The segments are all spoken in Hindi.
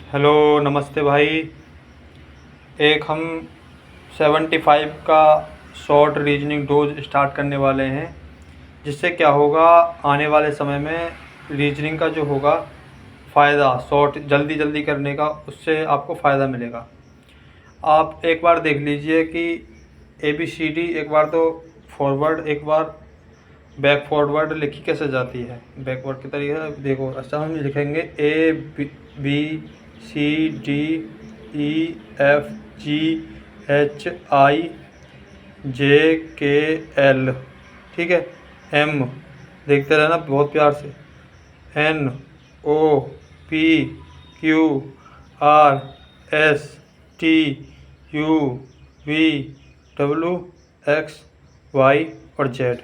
हेलो, नमस्ते भाई। एक हम 75 का शॉर्ट रीजनिंग डोज स्टार्ट करने वाले हैं, जिससे क्या होगा आने वाले समय में रीजनिंग का जो होगा फ़ायदा, शॉर्ट जल्दी जल्दी करने का, उससे आपको फ़ायदा मिलेगा। आप एक बार देख लीजिए कि ABCD एक बार तो फॉरवर्ड, एक बार बैक फॉरवर्ड लिखी कैसे जाती है। बैकवर्ड की तरीके से देखो। अच्छा, हम लिखेंगे ABCDEFGHIJKL, ठीक है। M, देखते रहना बहुत प्यार से। NOPQRSTUVWXY और Z,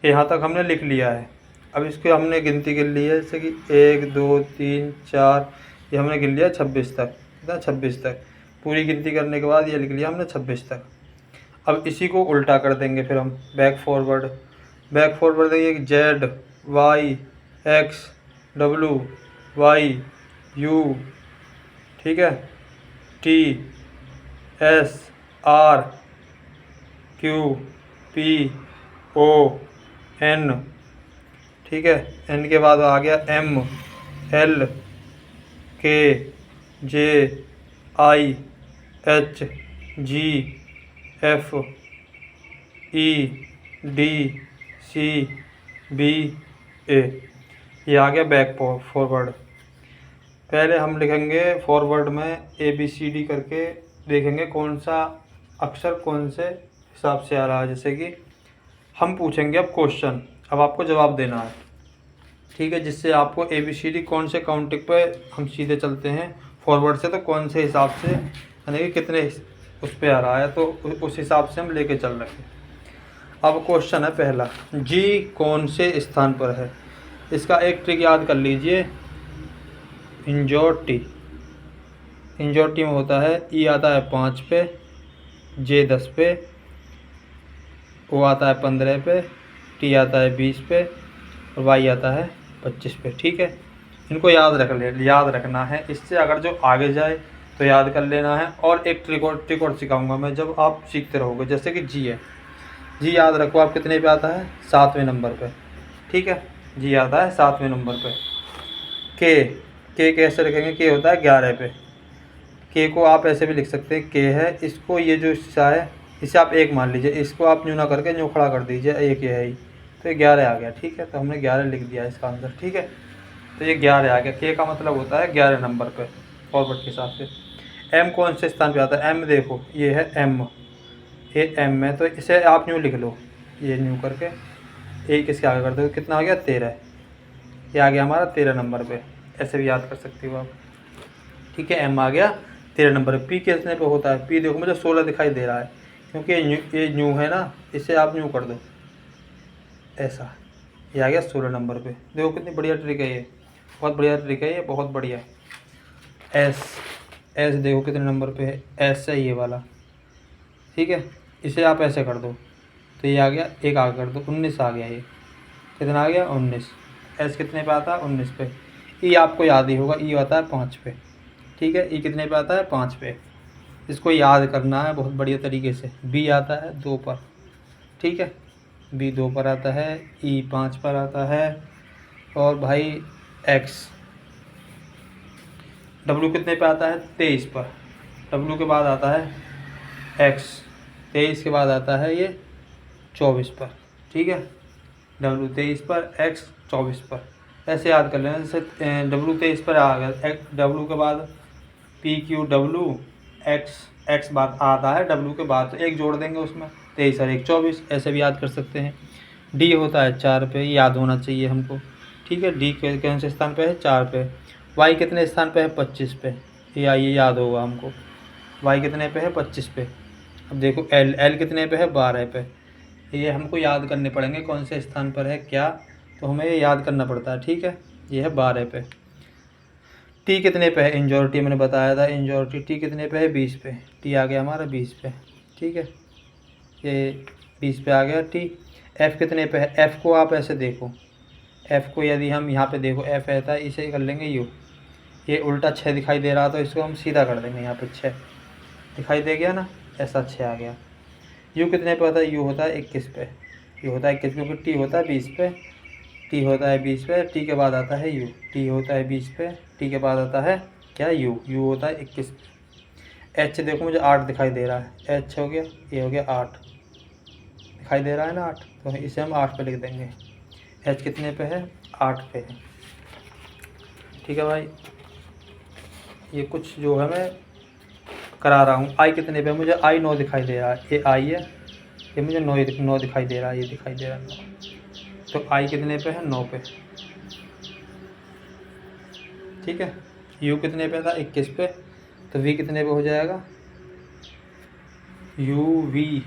यहाँ तक हमने लिख लिया है। अब इसको हमने गिनती गिन ली है, जैसे कि 1 2 3 4, ये हमने गिन लिया 26 तक। कितना? 26 तक। पूरी गिनती करने के बाद ये लिख लिया हमने 26 तक। अब इसी को उल्टा कर देंगे फिर हम, बैक फॉरवर्ड देखिए, ZYXWYU, ठीक है, TSRQPON, ठीक है। N के बाद आ गया MLKJIHGFEDCBA, ये आ गया बैक फॉरवर्ड। पहले हम लिखेंगे फॉरवर्ड में ABCD करके, देखेंगे कौन सा अक्षर कौन से हिसाब से आ रहा है। जैसे कि हम पूछेंगे अब क्वेश्चन, अब आपको जवाब देना है, ठीक है। जिससे आपको ABCD कौन से काउंटिंग पे हम सीधे चलते हैं फॉरवर्ड से, तो कौन से हिसाब से, यानी कि कितने उस पर आ रहा है, तो उस हिसाब से हम लेके चल रहे हैं। अब क्वेश्चन है पहला, G कौन से स्थान पर है। इसका एक ट्रिक याद कर लीजिए। इंजोर टी में होता है E आता है 5 पे, J 10 पे, O आता है 15 पे, T आता है 20 पे और Y आता है 25 पे, ठीक है। इनको याद रखना है। इससे अगर जो आगे जाए तो याद कर लेना है। और एक ट्रिक और सिखाऊंगा मैं, जब आप सीखते रहोगे। जैसे कि G है, G याद रखो आप कितने पे आता है, 7वें नंबर पे, ठीक है। G आता है 7वें नंबर पे। K कैसे रखेंगे, K होता है 11 पे। K को आप ऐसे भी लिख सकते हैं, K है, इसको ये जो हिस्सा है इसे आप 1 मान लीजिए, इसको आप न्यू ना करके न्यू खड़ा कर दीजिए, 1 ये है ही, तो ये 11 आ गया, ठीक है। तो हमने 11 लिख दिया इसका आंसर, ठीक है। तो ये 11 आ गया। K का मतलब होता है 11 नंबर पे फॉरवर्ड के हिसाब से। M कौन से स्थान पे आता है, M देखो, ये है M, ये M है, तो इसे आप न्यू लिख लो, ये न्यू करके एक इसके आगे कर दो, कितना आ गया, 13। ये आ गया हमारा 13 नंबर पे, ऐसे भी याद कर सकते हो आप, ठीक है। M आ गया 13 नंबर पे। P कितने पे होता है, P देखो मुझे 16 दिखाई दे रहा है, क्योंकि ये न्यू है ना, इसे आप न्यू कर दो ऐसा। ये आ गया 16 नंबर पे। देखो कितनी बढ़िया ट्रिक है ये, बहुत बढ़िया ट्रिक है ये, बहुत बढ़िया। एस देखो कितने नंबर पे है, एस है ये वाला, ठीक है। इसे आप ऐसे कर दो तो ये आ गया, एक आगे कर दो, 19 आ गया। ये कितना आ गया, 19। एस कितने पे आता है, 19 पे। ई आपको याद ही होगा, ई आता है 5 पे, ठीक है। ई कितने पे आता है, 5 पे। इसको याद करना है बहुत बढ़िया तरीके से। बी आता है 2 पर, ठीक है, बी 2 पर आता है, ई 5 पर आता है, और भाई एक्स, डब्लू कितने पे आता है, 23 पर। डब्लू के बाद आता है एक्स, 23 के बाद आता है ये 24 पर, ठीक है। डब्लू 23 पर, एक्स 24 पर, ऐसे याद कर लेना। जैसे डब्लू 23 पर आ गया, डब्लू के बाद PQW, एक्स बाद आता है डब्लू के बाद, तो एक जोड़ देंगे उसमें, 23 और 1 24, ऐसे भी याद कर सकते हैं। डी होता है 4 पे, याद होना चाहिए हमको, ठीक है। डी कौन से स्थान पे है, 4 पे। वाई कितने स्थान पे है, 25 पे, ये याद होगा हमको। वाई कितने पे है, 25 पे। अब देखो एल कितने पे है, 12 पे। ये हमको याद करने पड़ेंगे कौन से स्थान पर है क्या, तो हमें ये याद करना पड़ता है, ठीक है। ये है 12 पे। टी कितने पे है, इंजोरिटी मैंने बताया था, इंजोरिटी टी कितने पे है, 20 पे। टी आ गया हमारा 20 पे, ठीक है। ये 20 पे आ गया टी। एफ़ कितने पे है, एफ़ को आप ऐसे देखो, एफ़ को यदि हम यहाँ पे देखो, एफ़ रहता है, इसे कर लेंगे यू, ये उल्टा 6 दिखाई दे रहा तो इसको हम सीधा कर देंगे। यहाँ पे 6 दिखाई दे गया ना, ऐसा 6 आ गया। यू कितने पे होता है? यू होता है 21 पे। यू होता है 21 क्योंकि टी होता है 20 पे, टी होता है 20 पे, टी के बाद आता है यू। टी होता है 20 पे, टी के बाद आता है क्या? यू। यू होता है 21 पे। एच देखो मुझे 8 दिखाई दे रहा है, एच हो गया, ये हो गया 8 दिखाई दे रहा है ना 8, तो इसे हम 8 पे लिख देंगे। एच कितने पे है? 8 पे है। ठीक है भाई, ये कुछ जो है मैं करा रहा हूँ। आई कितने पे? मुझे आई 9 दिखाई दे रहा है, ये आई है, ये मुझे 9 दिखाई दे रहा है, ये दिखाई दे रहा है 9। तो आई कितने पे है? 9 पे। ठीक है, यू कितने पे था? 21 पे। तो वी कितने पे हो जाएगा? U V,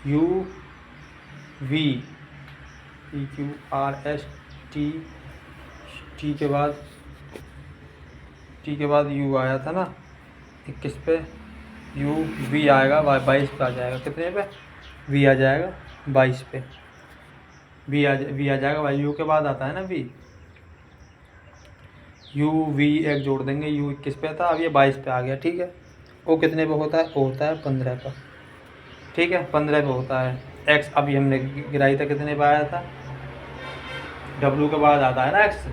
U V, P Q R S T, T के बाद यू आया था ना 21 पे, यू वी आएगा 22 पे आ जाएगा। कितने पे? वी आ जाएगा 22 पे। वी आ जाएगा भाई, यू के बाद आता है ना वी। यू वी एक जोड़ देंगे, यू 21 पे था, अब ये 22 पे आ गया। ठीक है, ओ कितने पे होता है? ओ होता है 15 पे। ठीक है, 15 पे होता है। एक्स अभी हमने गिराई था, कितने पे आया था? डब्लू के बाद आता है ना एक्स,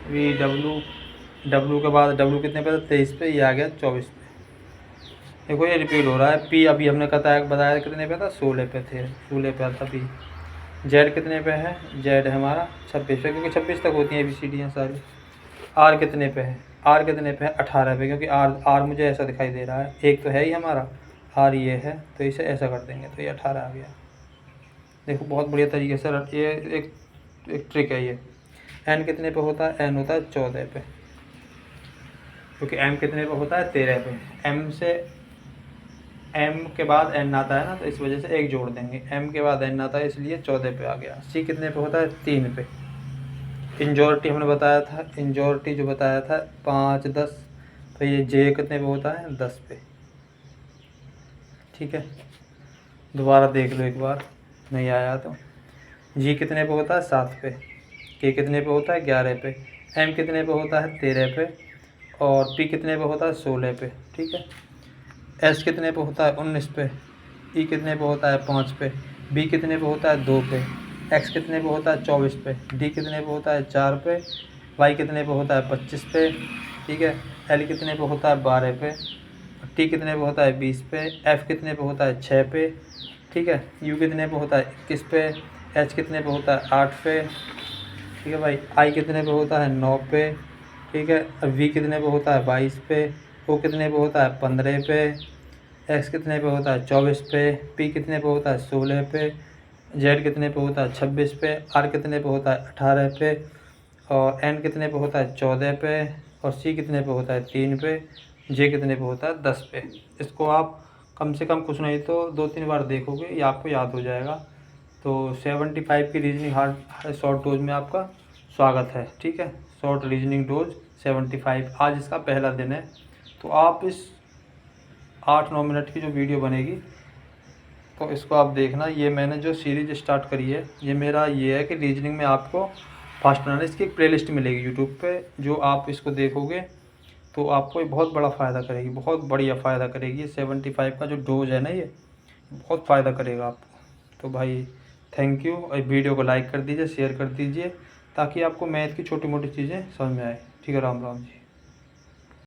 वी डब्लू, डब्लू के बाद डब्लू कितने पे था? 23 पे, ये आ गया 24 पे। देखो ये रिपीट हो रहा है। पी अभी हमने बताया कितने पे था? 16 पे थे, 16 पे था पी। जेड कितने पे है? जेड हमारा 26 पे, क्योंकि 26 तक होती हैं ABCD सारी। आर कितने पे है? आर कितने पे है? 18 पे, क्योंकि आर मुझे ऐसा दिखाई दे रहा है, एक तो है ही हमारा, आर ये है, तो इसे ऐसा कर देंगे तो ये 18 आ गया। देखो बहुत बढ़िया तरीके से ये एक ट्रिक है ये। एन कितने पे होता है? एन होता है 14 पे, क्योंकि एम कितने पे होता है? 13 पे। एम से एम के बाद एन आता है ना, तो इस वजह से एक जोड़ देंगे। एम के बाद एन आता है, इसलिए 14 पे आ गया। सी कितने पे होता है? 3 पे। इंजोरिटी हमने बताया था, इंजोरिटी जो बताया था 5 10, तो ये जे कितने पे होता है? 10 पे। ठीक है, दोबारा देख लो एक बार, नहीं आया तो। जी कितने पे होता है? 7 पे। के कितने पे होता है? 11 पे। एम कितने पे होता है? 13 पे। और पी कितने पे होता है? 16 पे। ठीक है, एस कितने पे होता है? 19 पे। ई कितने पे होता है? 5 पे। बी कितने पे होता है? 2 पे। एक्स कितने पे होता है? 24 पे। डी कितने पे होता है? 4 पे। वाई कितने पे होता है? 25 पे। ठीक है, एल कितने पे होता है? 12 पे। टी कितने पे होता है? 20 पे। एफ कितने पे होता है? 6 पे। ठीक है, यू कितने पे होता है? 21 पे। एच कितने पे होता है? 8 पे। ठीक है भाई, आई कितने पे होता है? 9 पे। ठीक है, वी कितने पे होता है? 22 पे। ओ कितने पे होता है? 15 पे। एक्स कितने पे होता है? 24 पे। पी कितने पे होता है? 16 पे। जेड कितने पे होता है? 26 पे। आर कितने पे होता है? 18 पे। और एन कितने पे होता है? 14 पे। और सी कितने पे होता है? 3 पे। जे कितने पे होता है? 10 पे। इसको आप कम से कम कुछ नहीं तो 2-3 बार देखोगे, ये आपको याद हो जाएगा। तो 75 की रीजनिंग हार्ड शॉर्ट डोज में आपका स्वागत है। ठीक है, शॉर्ट रीजनिंग डोज 75, आज इसका पहला दिन है। तो आप इस 8-9 मिनट की जो वीडियो बनेगी, तो इसको आप देखना। ये मैंने जो सीरीज स्टार्ट करी है, ये मेरा ये है कि रीजनिंग में आपको फास्ट बनाना। इसकी एक प्लेलिस्ट मिलेगी यूट्यूब पे, जो आप इसको देखोगे तो आपको ये बहुत बड़ा फ़ायदा करेगी, बहुत बढ़िया फ़ायदा करेगी। 75 का जो डोज है ना, ये बहुत फ़ायदा करेगा आपको। तो भाई थैंक यू, और वीडियो को लाइक कर दीजिए, शेयर कर दीजिए, ताकि आपको मैथ की छोटी मोटी चीज़ें समझ में आए। ठीक है, राम राम जी।